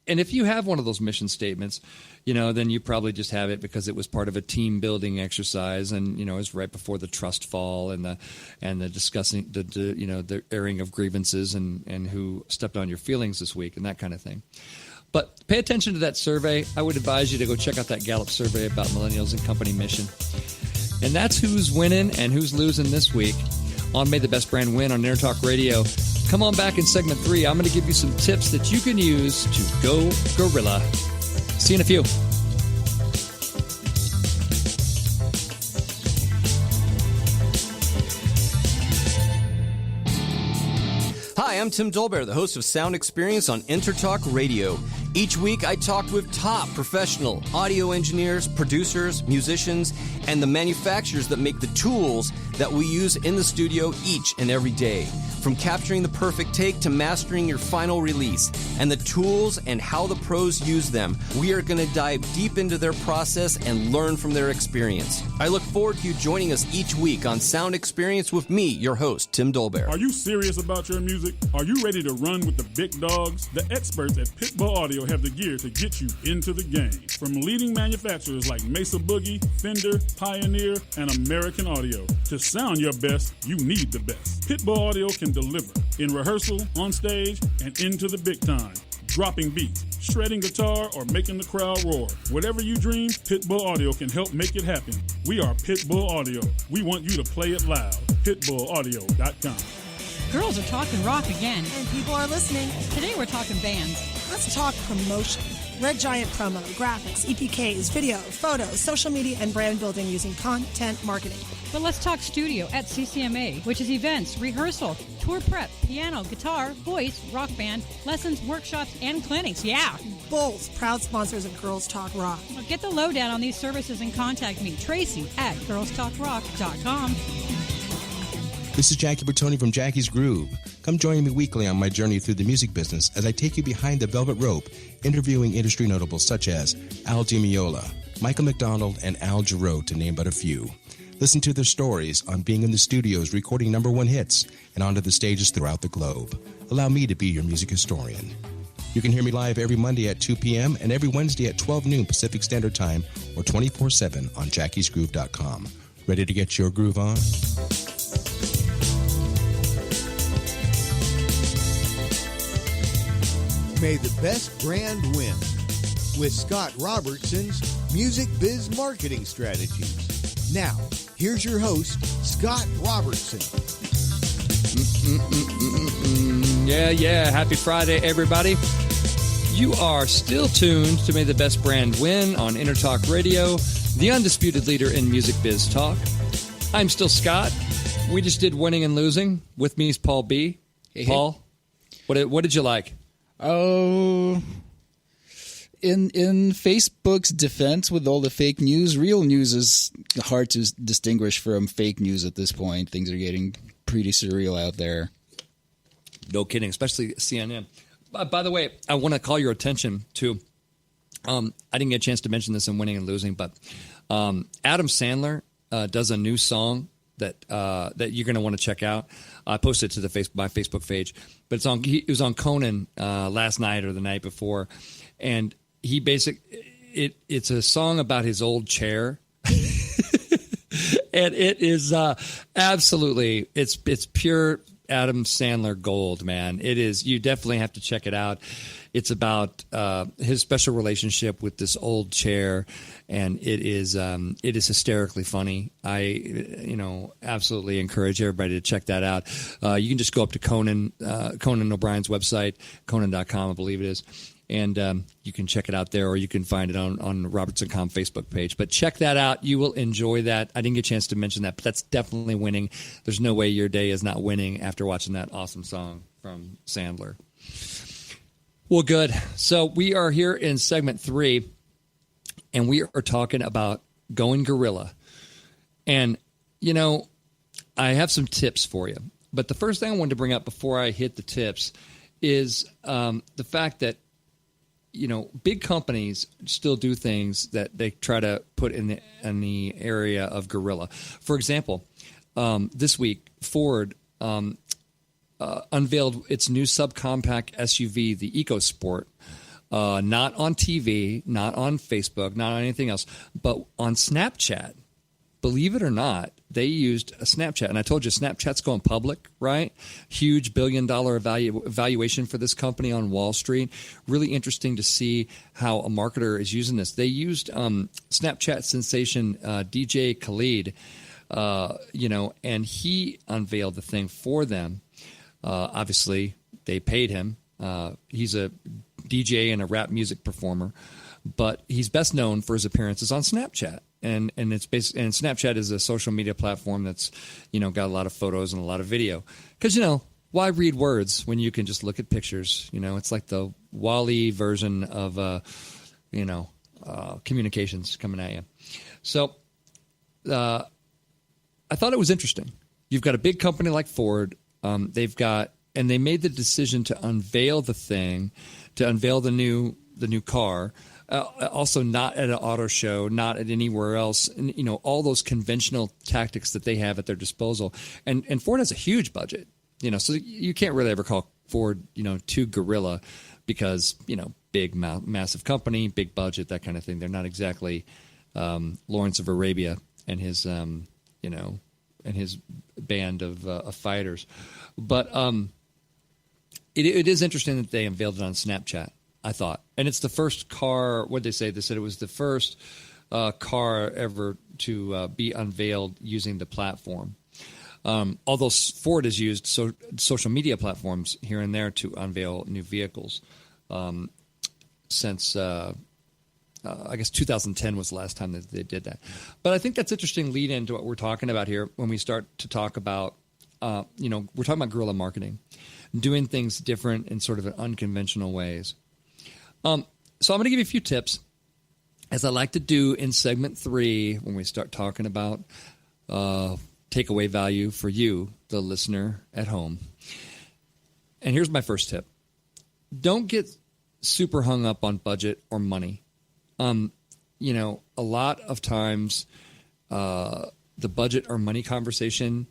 if you have one of those mission statements, then you probably just have it because it was part of a team building exercise, and it was right before the trust fall and the discussing the airing of grievances and who stepped on your feelings this week and that kind of thing. But pay attention to that survey. I would advise you to go check out that Gallup survey about millennials and company mission. And that's who's winning and who's losing this week on May the Best Brand Win on Entertalk Radio. Come on back in segment 3. I'm going to give you some tips that you can use to go Guerrilla. See you in a few. Hi, I'm Tim Dolbear, the host of Sound Experience on Entertalk Radio. Each week, I talk with top professional audio engineers, producers, musicians, and the manufacturers that make the tools that we use in the studio each and every day. From capturing the perfect take to mastering your final release, and the tools and how the pros use them, we are going to dive deep into their process and learn from their experience. I look forward to you joining us each week on Sound Experience with me, your host, Tim Dolbear. Are you serious about your music? Are you ready to run with the big dogs? The experts at Pitbull Audio have the gear to get you into the game. From leading manufacturers like Mesa Boogie, Fender, Pioneer, and American Audio. To sound your best, you need the best. Pitbull Audio can deliver in rehearsal, on stage, and into the big time. Dropping beats, shredding guitar, or making the crowd roar. Whatever you dream, Pitbull Audio can help make it happen. We are Pitbull Audio. We want you to play it loud. PitbullAudio.com. Girls are talking rock again. And people are listening. Today we're talking bands. Let's talk promotion. Red Giant Promo, graphics, EPKs, video, photos, social media, and brand building using content marketing. But let's talk studio at CCMA, which is events, rehearsal, tour prep, piano, guitar, voice, rock band, lessons, workshops, and clinics. Yeah! Both proud sponsors of Girls Talk Rock. Well, get the lowdown on these services and contact me, Tracy, at girlstalkrock.com. This is Jackie Bertoni from Jackie's Groove. Come join me weekly on my journey through the music business as I take you behind the velvet rope, interviewing industry notables such as Al Di Meola, Michael McDonald, and Al Jarreau, to name but a few. Listen to their stories on being in the studios recording #1 hits and onto the stages throughout the globe. Allow me to be your music historian. You can hear me live every Monday at 2 p.m. and every Wednesday at 12 noon Pacific Standard Time or 24/7 on jackiesgroove.com. Ready to get your groove on? May the best brand win with Scott Robertson's Music Biz Marketing Strategies. Now, here's your host, Scott Robertson. Yeah. Happy Friday, everybody. You are still tuned to May the Best Brand Win on Entertalk Radio, the undisputed leader in music biz talk. I'm still Scott. We just did Winning and Losing. With me is Paul B. Hey, Paul, what did you like? Oh, in Facebook's defense with all the fake news, real news is hard to distinguish from fake news at this point. Things are getting pretty surreal out there. No kidding, especially CNN. By the way, I want to call your attention to, I didn't get a chance to mention this in Winning and Losing, but Adam Sandler does a new song that you're going to want to check out. I posted it to my Facebook page, but it was on Conan last night or the night before, and it's a song about his old chair, and it is absolutely it's pure Adam Sandler gold, man. It is. You definitely have to check it out. It's about his special relationship with this old chair, and it is hysterically funny. I absolutely encourage everybody to check that out. You can just go up to Conan O'Brien's website, Conan.com, I believe it is, and you can check it out there, or you can find it on the Robertson.com Facebook page. But check that out. You will enjoy that. I didn't get a chance to mention that, but that's definitely winning. There's no way your day is not winning after watching that awesome song from Sandler. Well, good. So we are here in segment 3, and we are talking about going guerrilla. And, I have some tips for you. But the first thing I wanted to bring up before I hit the tips is the fact that, big companies still do things that they try to put in the area of guerrilla. For example, this week, Ford unveiled its new subcompact SUV, the EcoSport, not on TV, not on Facebook, not on anything else, but on Snapchat. Believe it or not, they used a Snapchat. And I told you, Snapchat's going public, right? Huge billion-dollar valuation for this company on Wall Street. Really interesting to see how a marketer is using this. They used Snapchat sensation DJ Khaled, and he unveiled the thing for them. Obviously, they paid him. He's a DJ and a rap music performer, but he's best known for his appearances on Snapchat. And Snapchat is a social media platform that's, got a lot of photos and a lot of video. Because, why read words when you can just look at pictures? It's like the WALL-E version of, communications coming at you. So I thought it was interesting. You've got a big company like Ford. They made the decision to unveil the thing, to unveil the new car. Also not at an auto show, not at anywhere else, and all those conventional tactics that they have at their disposal. And Ford has a huge budget, so you can't really ever call Ford, too guerrilla, because big massive company, big budget, that kind of thing. They're not exactly Lawrence of Arabia and his and his band of fighters, but it is interesting that they unveiled it on Snapchat, I thought. And it's the first car, what did they say? They said it was the first car ever to be unveiled using the platform. Although Ford has used social media platforms here and there to unveil new vehicles since, I guess, 2010 was the last time that they did that. But I think that's interesting lead into what we're talking about here when we start to talk about, we're talking about guerrilla marketing, doing things different in sort of unconventional ways. So I'm going to give you a few tips, as I like to do in segment 3 when we start talking about takeaway value for you the listener at home. And here's my first tip. Don't get super hung up on budget or money. A lot of times the budget or money conversation,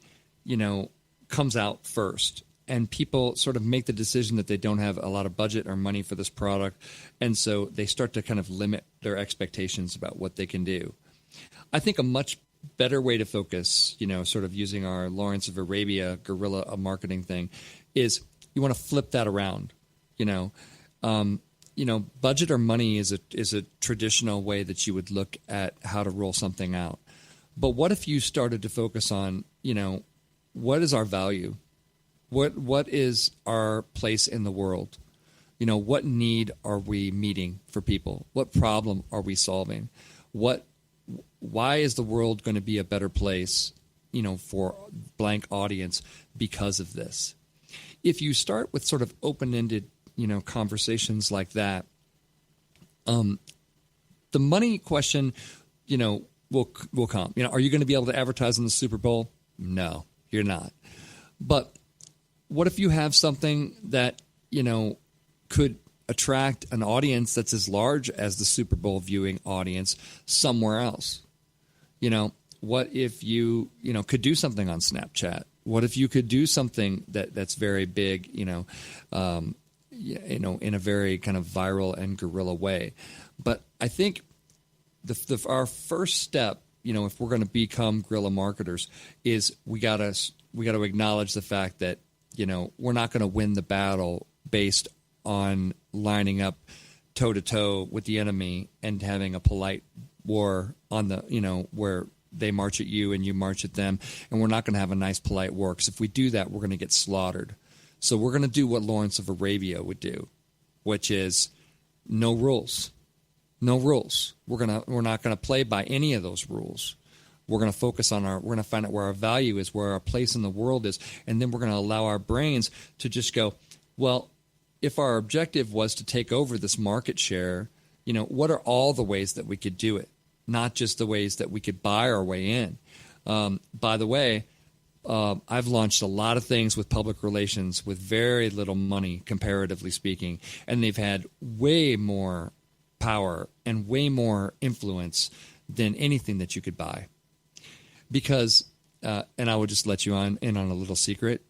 comes out first. And people sort of make the decision that they don't have a lot of budget or money for this product. And so they start to kind of limit their expectations about what they can do. I think a much better way to focus, sort of using our Lawrence of Arabia guerrilla marketing thing, is you want to flip that around. Budget or money is a traditional way that you would look at how to roll something out. But what if you started to focus on, what is our value? What is our place in the world? What need are we meeting for people? What problem are we solving? Why is the world going to be a better place, for blank audience because of this? If you start with sort of open-ended, conversations like that, the money question, will come. Are you going to be able to advertise in the Super Bowl? No, you're not. But what if you have something that, could attract an audience that's as large as the Super Bowl viewing audience somewhere else? What if you, could do something on Snapchat? What if you could do something that's very big, in a very kind of viral and guerrilla way? But I think our first step, if we're going to become guerrilla marketers, is we got to acknowledge the fact that, we're not going to win the battle based on lining up toe to toe with the enemy and having a polite war on the, where they march at you and you march at them. And we're not going to have a nice polite war, because if we do that, we're going to get slaughtered. So we're going to do what Lawrence of Arabia would do, which is no rules. No rules. We're not going to play by any of those rules. We're going to focus on we're going to find out where our value is, where our place in the world is, and then we're going to allow our brains to just go, well, if our objective was to take over this market share, what are all the ways that we could do it? Not just the ways that we could buy our way in. By the way, I've launched a lot of things with public relations with very little money, comparatively speaking, and they've had way more power and way more influence than anything that you could buy. Because, and I would just let you in on a little secret,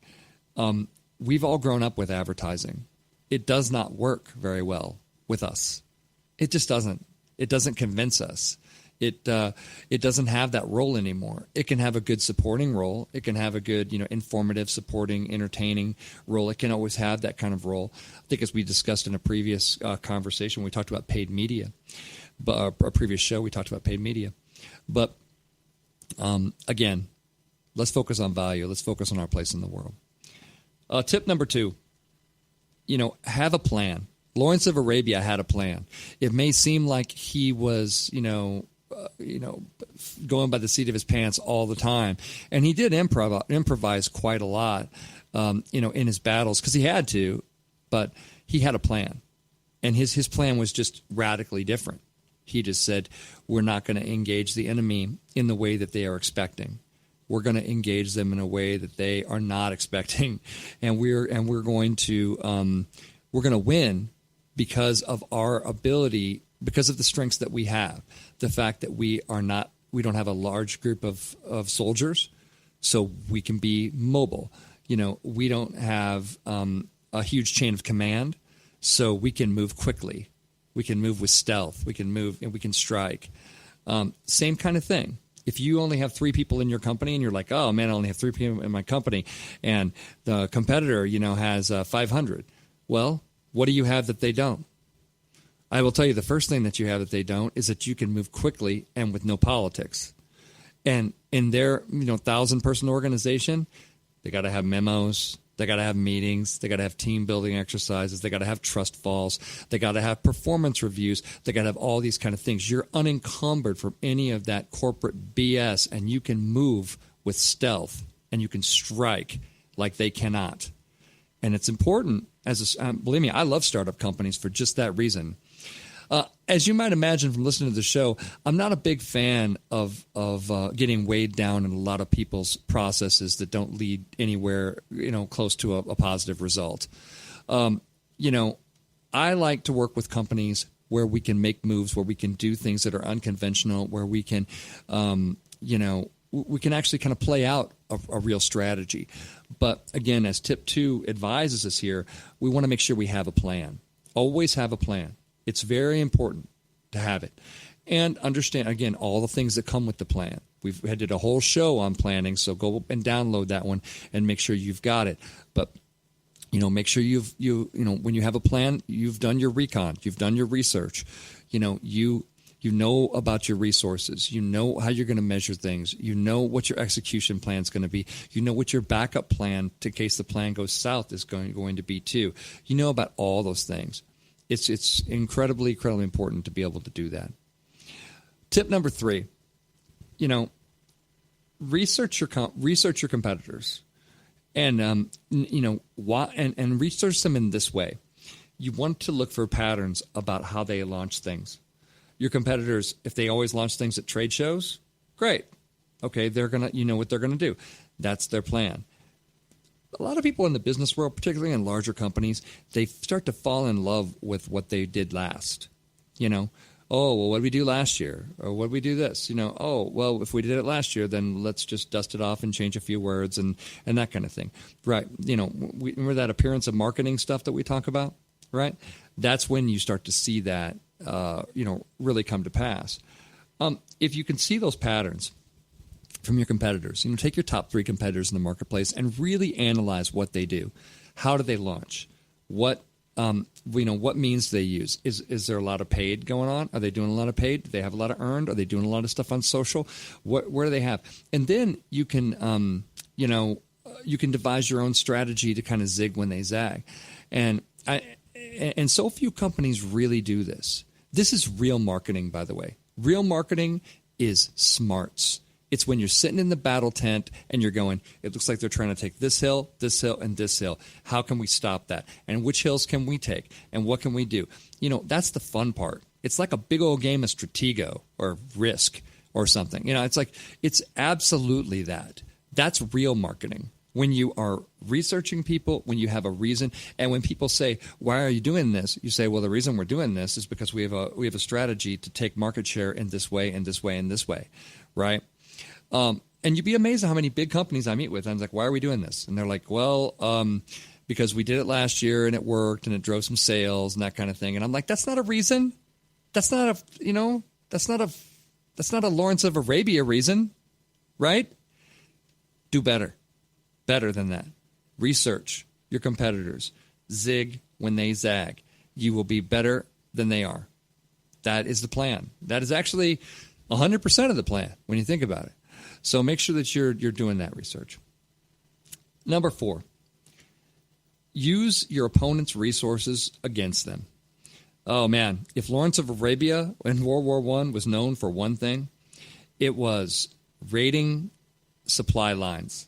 we've all grown up with advertising. It does not work very well with us. It just doesn't. It doesn't convince us. It doesn't have that role anymore. It can have a good supporting role. It can have a good, informative, supporting, entertaining role. It can always have that kind of role. I think, as we discussed in a previous conversation, we talked about paid media. But a previous show, we talked about paid media. But again, let's focus on value. Let's focus on our place in the world. Tip number 2, have a plan. Lawrence of Arabia had a plan. It may seem like he was, going by the seat of his pants all the time. And he did improvise quite a lot, in his battles, because he had to, but he had a plan. And his plan was just radically different. He just said, we're not going to engage the enemy in the way that they are expecting. We're going to engage them in a way that they are not expecting. And we're going to win because of our ability, because of the strengths that we have. The fact that we don't have a large group of soldiers, so we can be mobile. We don't have a huge chain of command, so we can move quickly. We can move with stealth. We can move and we can strike. Same kind of thing. If you only have 3 people in your company and you're like, oh man, I only have 3 people in my company, and the competitor, has 500. Well, what do you have that they don't? I will tell you, the first thing that you have that they don't is that you can move quickly and with no politics. And in their 1,000-person organization, they got to have memos. They got to have meetings. They got to have team building exercises. They got to have trust falls. They got to have performance reviews. They got to have all these kind of things. You're unencumbered from any of that corporate BS, and you can move with stealth, and you can strike like they cannot. And it's important. Believe me, I love startup companies for just that reason. As you might imagine from listening to the show, I'm not a big fan of getting weighed down in a lot of people's processes that don't lead anywhere, close to a positive result. I like to work with companies where we can make moves, where we can do things that are unconventional, where we can, we can actually kind of play out a real strategy. But again, as tip 2 advises us here, we want to make sure we have a plan. Always have a plan. It's very important to have it. And understand, again, all the things that come with the plan. We've did a whole show on planning, so go and download that one and make sure you've got it. But make sure when you have a plan, you've done your recon, you've done your research. You know about your resources. You know how you're going to measure things. You know what your execution plan is going to be. You know what your backup plan, in case the plan goes south, is going to be too. You know about all those things. It's incredibly, incredibly important to be able to do that. Tip number 3, research your competitors. And and research them in this way. You want to look for patterns about how they launch things. Your competitors, if they always launch things at trade shows, great. Okay, you know what they're gonna do. That's their plan. A lot of people in the business world, particularly in larger companies, they start to fall in love with what they did last. Oh, well, what did we do last year? Or what did we do this? Oh, well, if we did it last year, then let's just dust it off and change a few words and that kind of thing. Right. Remember that appearance of marketing stuff that we talk about? Right. That's when you start to see that, really come to pass. If you can see those patterns from your competitors, take your top 3 competitors in the marketplace and really analyze what they do. How do they launch? What means they use? Is there a lot of paid going on? Are they doing a lot of paid? Do they have a lot of earned? Are they doing a lot of stuff on social? Where do they have? And then you can, you can devise your own strategy to kind of zig when they zag. And so few companies really do this. This is real marketing, by the way. Real marketing is smarts. It's when you're sitting in the battle tent and you're going, it looks like they're trying to take this hill, and this hill. How can we stop that? And which hills can we take? And what can we do? That's the fun part. It's like a big old game of Stratego or Risk or something. It's absolutely that. That's real marketing. When you are researching people, when you have a reason, and when people say, why are you doing this? You say, well, the reason we're doing this is because we have a strategy to take market share in this way, and this way, and this way, right? And you'd be amazed at how many big companies I meet with. I'm like, why are we doing this? And they're like, well, because we did it last year and it worked and it drove some sales and that kind of thing. And I'm like, that's not a reason. That's not a Lawrence of Arabia reason, right? Do better than that. Research your competitors. Zig when they zag. You will be better than they are. That is the plan. That is actually 100% of the plan when you think about it. So make sure that you're doing that research. Number 4, use your opponent's resources against them. Oh, man. If Lawrence of Arabia in World War I was known for one thing, it was raiding supply lines,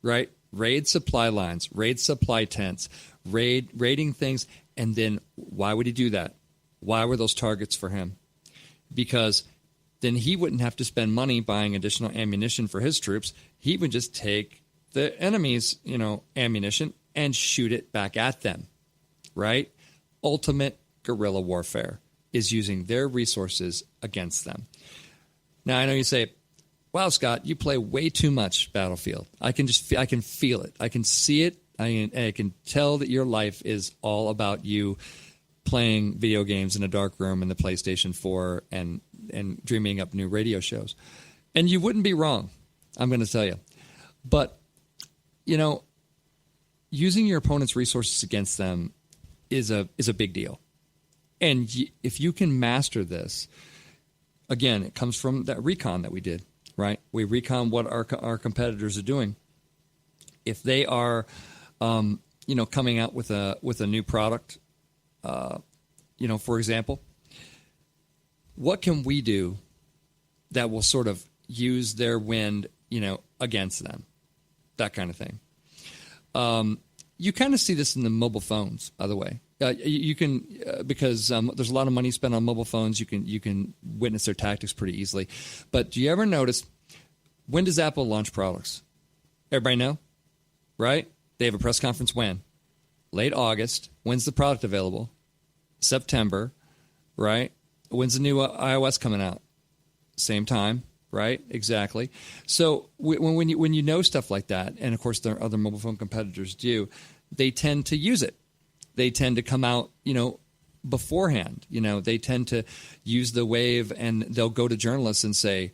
right? Raid supply lines, raid supply tents, raiding things. And then why would he do that? Why were those targets for him? Because then he wouldn't have to spend money buying additional ammunition for his troops. He would just take the enemy's, ammunition and shoot it back at them, right? Ultimate guerrilla warfare is using their resources against them. Now, I know you say, wow, Scott, you play way too much Battlefield. I can feel it. I can see it. I can tell that your life is all about you playing video games in a dark room in the PlayStation 4 and dreaming up new radio shows. And you wouldn't be wrong, I'm going to tell you. But, using your opponent's resources against them is a big deal. And if you can master this, again, it comes from that recon that we did, right? We recon what our competitors are doing. If they are, coming out with a new product, for example, what can we do that will sort of use their wind, against them? That kind of thing. You kind of see this in the mobile phones, by the way. You can because there's a lot of money spent on mobile phones. You can witness their tactics pretty easily. But do you ever notice, when does Apple launch products? Everybody know, right? They have a press conference when? Late August. When's the product available? September, right? When's the new iOS coming out? Same time, right? Exactly. So when you know stuff like that, and of course there are other mobile phone competitors do, they tend to use it. They tend to come out, beforehand. They tend to use the wave, and they'll go to journalists and say,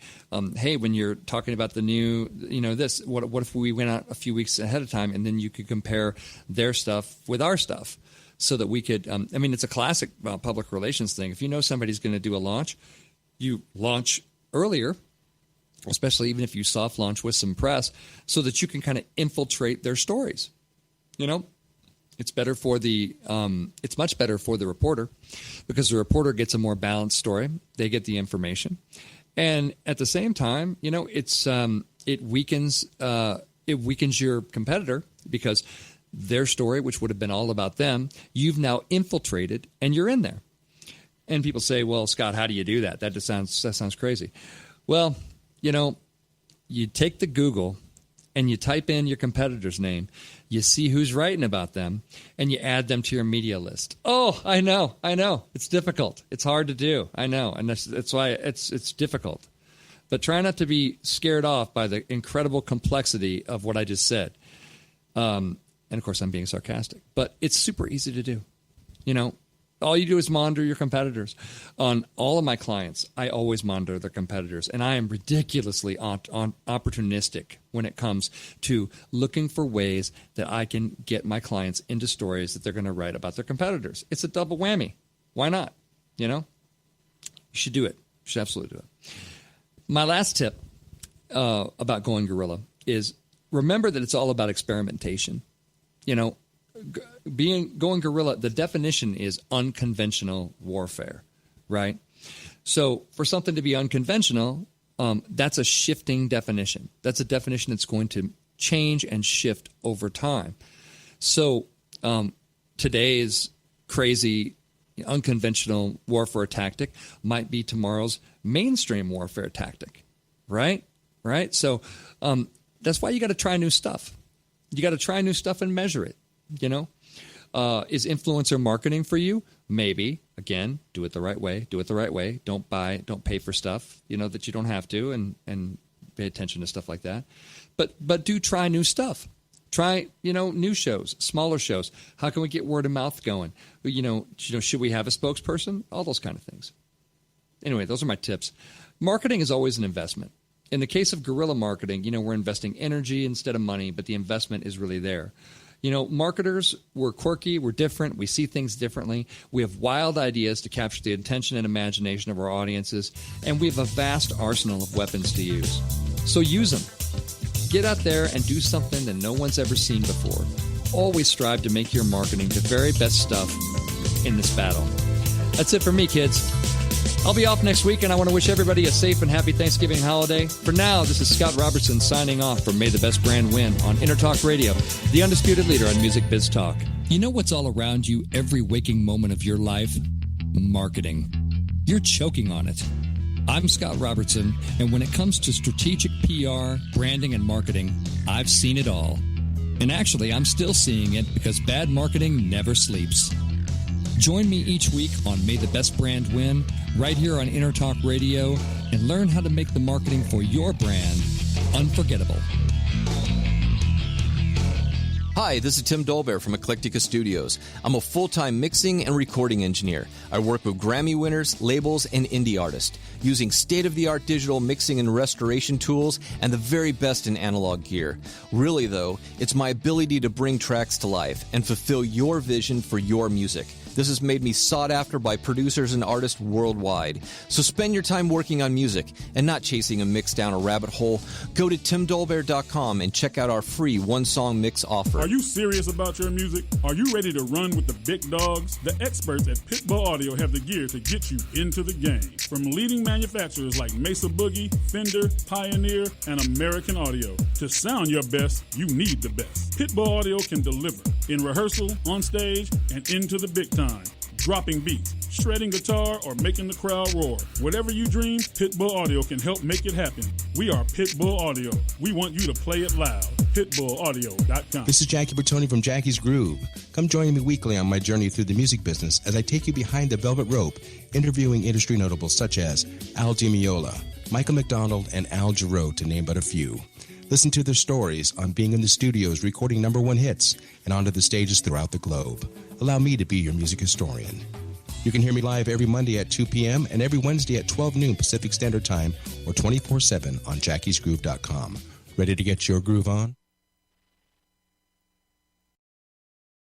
hey, when you're talking about the new, this, what if we went out a few weeks ahead of time, and then you could compare their stuff with our stuff so that we could, it's a classic public relations thing. If you know somebody's going to do a launch, you launch earlier, especially even if you soft launch with some press, so that you can kind of infiltrate their stories. It's better for it's much better for the reporter, because the reporter gets a more balanced story. They get the information, and at the same time, it weakens your competitor, because their story, which would have been all about them, you've now infiltrated, and you're in there. And people say, "Well, Scott, how do you do that? That sounds crazy." Well, you take the Google and you type in your competitor's name, you see who's writing about them, and you add them to your media list. Oh, I know. It's difficult. It's hard to do. I know, and that's why it's difficult. But try not to be scared off by the incredible complexity of what I just said. And of course, I'm being sarcastic, but it's super easy to do. All you do is monitor your competitors. On all of my clients, I always monitor their competitors, and I am ridiculously opportunistic when it comes to looking for ways that I can get my clients into stories that they're going to write about their competitors. It's a double whammy. Why not? You should do it. You should absolutely do it. My last tip about going guerrilla is remember that it's all about experimentation. Going guerrilla, the definition is unconventional warfare, right? So for something to be unconventional, that's a shifting definition. That's a definition that's going to change and shift over time. So today's crazy unconventional warfare tactic might be tomorrow's mainstream warfare tactic, right? So that's why you got to try new stuff. You got to try new stuff and measure it. Is influencer marketing for you? Maybe. Again, do it the right way. Don't pay for stuff, that you don't have to, and pay attention to stuff like that. But do try new stuff. Try, new shows, smaller shows. How can we get word of mouth going? Should we have a spokesperson? All those kind of things. Anyway, those are my tips. Marketing is always an investment. In the case of guerrilla marketing, we're investing energy instead of money, but the investment is really there. Marketers, we're quirky, we're different, we see things differently. We have wild ideas to capture the attention and imagination of our audiences, and we have a vast arsenal of weapons to use. So use them. Get out there and do something that no one's ever seen before. Always strive to make your marketing the very best stuff in this battle. That's it for me, kids. I'll be off next week, and I want to wish everybody a safe and happy Thanksgiving holiday. For now, this is Scott Robertson signing off from May the Best Brand Win on Entertalk Radio, the undisputed leader on Music Biz Talk. You know what's all around you every waking moment of your life? Marketing. You're choking on it. I'm Scott Robertson, and when it comes to strategic PR, branding, and marketing, I've seen it all. And actually, I'm still seeing it because bad marketing never sleeps. Join me each week on May the Best Brand Win, right here on Entertalk Radio, and learn how to make the marketing for your brand unforgettable. Hi, this is Tim Dolbear from Eclectica Studios. I'm a full-time mixing and recording engineer. I work with Grammy winners, labels, and indie artists, using state-of-the-art digital mixing and restoration tools and the very best in analog gear. Really, though, it's my ability to bring tracks to life and fulfill your vision for your music. This has made me sought after by producers and artists worldwide. So spend your time working on music and not chasing a mix down a rabbit hole. Go to timdolbear.com and check out our free one-song mix offer. Are you serious about your music? Are you ready to run with the big dogs? The experts at Pitbull Audio have the gear to get you into the game. From leading manufacturers like Mesa Boogie, Fender, Pioneer, and American Audio. To sound your best, you need the best. Pitbull Audio can deliver in rehearsal, on stage, and into the big time. Dropping beats, shredding guitar, or making the crowd roar. Whatever you dream, Pitbull Audio can help make it happen. We are Pitbull Audio. We want you to play it loud. PitbullAudio.com. This is Jackie Bertoni from Jackie's Groove. Come join me weekly on my journey through the music business as I take you behind the velvet rope, interviewing industry notables such as Al Di Meola, Michael McDonald, and Al Jarreau, to name but a few. Listen to their stories on being in the studios recording #1 hits and onto the stages throughout the globe. Allow me to be your music historian. You can hear me live every Monday at 2 p.m. and every Wednesday at 12 noon Pacific Standard Time or 24/7 on jackiesgroove.com. Ready to get your groove on?